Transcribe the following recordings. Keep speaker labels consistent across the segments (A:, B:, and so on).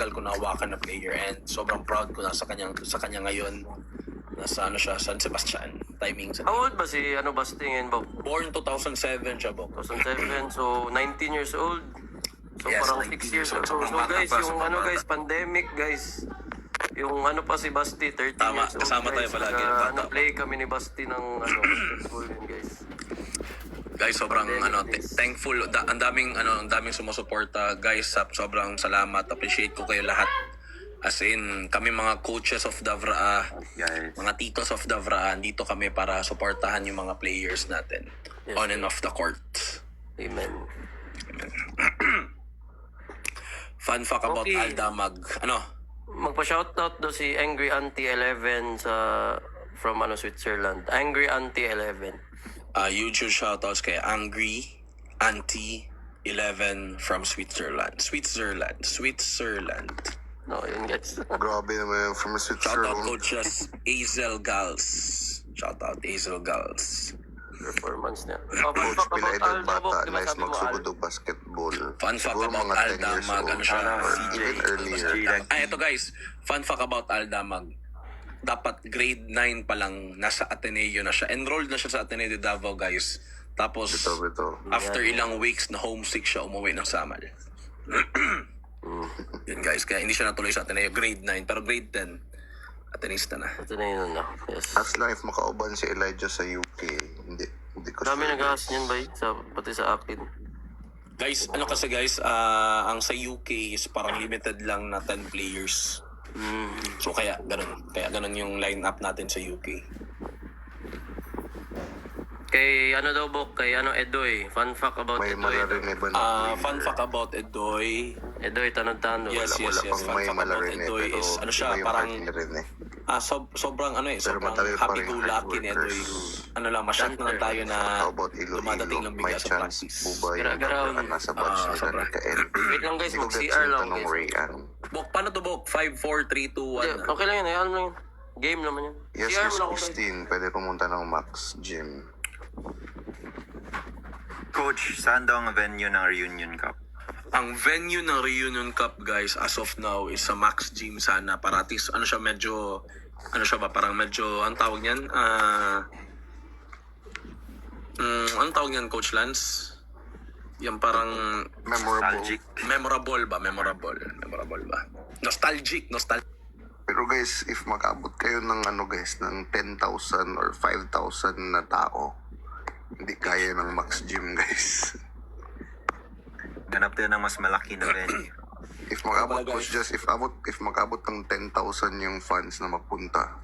A: matagal ko nahawakan na player and sobrang proud ko na sa kanya ngayon. Nasa siya, San Sebastian. Timing sa
B: How old ba si Basti ngayon, Bob?
A: Born 2007 siya, Bok.
B: 2007, so 19 years old. So
A: Yes,
B: parang
A: 19
B: 6 years
A: years
B: old.
A: old.
B: So guys, yung guys, pandemic guys. Yung pa si Basti, 13
A: Tama,
B: years old.
A: kasama tayo
B: guys.
A: palagi ng bata.
B: Play kami ni Basti ng basketball yun, guys.
A: Guys, sobrang thankful. Ang daming sumusuporta. Guys, sobrang salamat. Appreciate ko kayo lahat. As in, kami mga coaches of Davraa, mga titos of Davraa, dito kami para suportahan yung mga players natin.
B: Yes,
A: on and off the court.
B: Amen.
A: Fun fact about
B: Okay.
A: Aldamag.
B: Magpa-shoutout do si Angry Auntie 11 from Switzerland. Angry Auntie 11.
A: YouTube shoutouts kay Angry Auntie 11 from Switzerland.
B: No, yun guys.
C: Grabe naman yung from
A: Shoutout
C: Switzerland.
A: coaches Azel Gals. Shoutout Azel Gals.
B: Performance niya.
C: Coach, pinaedad bata,
B: di ba
C: nice
B: sabi mo,
C: magsugod o basketball.
A: Fun fact
C: Siguro
A: about
C: mga 10 years
A: Aldamag,
C: old.
A: siya,
C: Or
A: CJ.
C: even earlier.
A: Ito guys, fun fact about Aldamag. Dapat grade 9 pa lang, nasa Ateneo na siya. Enrolled na siya sa Ateneo de Davao, guys. Tapos,
C: Bito.
A: after ilang weeks na homesick siya, umuwi ng Samal. Yun guys, kaya hindi siya natuloy sa Ateneo. Grade 9, pero grade 10, Atenista na.
B: Ito na yun na. Yes.
C: As lang if makauban si Elijah sa UK, hindi ko
B: Dami
C: sure.
B: nag-ahas niyan ba pati sa akin.
A: Guys, kasi guys, ang sa UK is parang limited lang na 10 players. So kaya ganun yung line-up natin sa UK.
B: Kay daw, Bok? Kay Edoy. Fun fact about
C: May
B: Edoy.
C: malarinig ba na
A: Fun fact about Edoy.
B: Edoy, tanod-tanod.
A: Yes.
C: Wala pang
A: Fun
C: may
A: fact about
C: malarinig,
A: Edoy
C: pero
A: is
C: iba
A: siya,
C: yung
A: parang
C: heart niya rin eh.
A: sobrang
C: Pero
A: sobrang
C: matagal pa rin
A: happy-go-lucky ni Edoy.
C: hardworkers.
A: Masyat na lang tayo na
C: How about Iloilo?
A: dumadating ng
C: May
A: bigas sa
C: chance
A: practice.
C: po ba yung
B: Gara-gara.
C: nasa batch nila
A: sobra.
C: ni Kael?
B: Wait lang, guys,
C: Hindi ko
B: mag-CR
C: gets yung
B: lang,
C: tanong,
B: guys.
C: Rayan.
A: Bok, paano to, Bok? 5, 4, 3, 2, 1.
B: Okay lang yun. Alam mo yun. Game naman yun.
C: Yes,
B: CR
C: Miss
B: mo lang ako, guys.
C: Christine, pwede pumunta ng Max Gym.
D: Coach, saan daw ang venue ng Reunion Cup?
A: Ang venue ng Reunion Cup, guys, as of now is sa Max Gym sana. Para at least, siya medyo, parang medyo, ang tawag niyan? Anong tawag niyan, Coach Lance? Yung parang
C: Memorable.
D: Nostalgic.
A: memorable ba? Nostalgic.
C: Pero guys, if mag-abot kayo ng guys, ng 10,000 or 5,000 na tao, hindi kaya ng Max Gym, guys.
D: Ganap din ng mas malaki na venue.
C: If mag-abot,
A: Wala,
C: Coach
A: guys.
C: Jess, if mag-abot ng 10,000 yung fans na magpunta,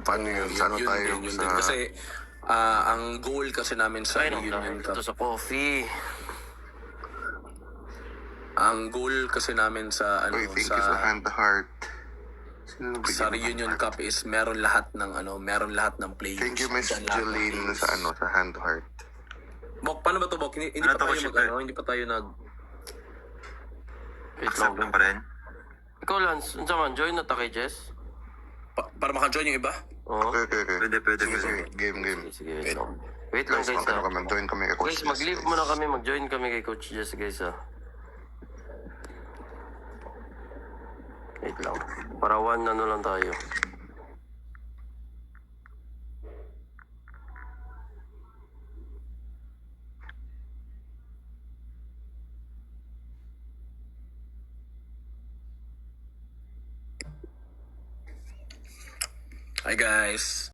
C: paano yun? Sana tayo
A: yun
C: sa...
A: din. Kasi, ang goal kasi namin sa
B: Ay,
A: Reunion
B: ito
A: Cup,
B: sa coffee.
A: ang goal kasi namin sa,
C: Uy, thank you sa Hand to Heart. Sino nagbigay
A: sa
C: ng
A: Reunion
C: Hand to Heart?
A: Cup is meron lahat ng players.
C: Thank you, Miss
A: Andyan lahat ng
C: Jolene,
A: players.
C: sa Hand to Heart.
A: Bok, paano ba to, Bok? Hindi
D: Ano
A: pa
D: to,
A: tayo
D: Coach?
A: hindi pa tayo
B: Wait
D: Accept
B: lang.
D: lang pa rin?
B: Ikaw, Lance. Unsa man, join na ta kay Jess?
A: para maka-join yung iba?
B: Oo.
C: Okay.
D: Pwede.
C: Sige. Game.
B: Sige, wait lang. Wait lang,
C: Guys,
B: guys.
C: mag-join kami kay Coach
B: Guys,
C: Jess,
B: mag-leave
C: guys.
B: muna kami. Mag-join kami kay Coach Jess, guys, Wait lang. Para one lang tayo.
A: Hi guys.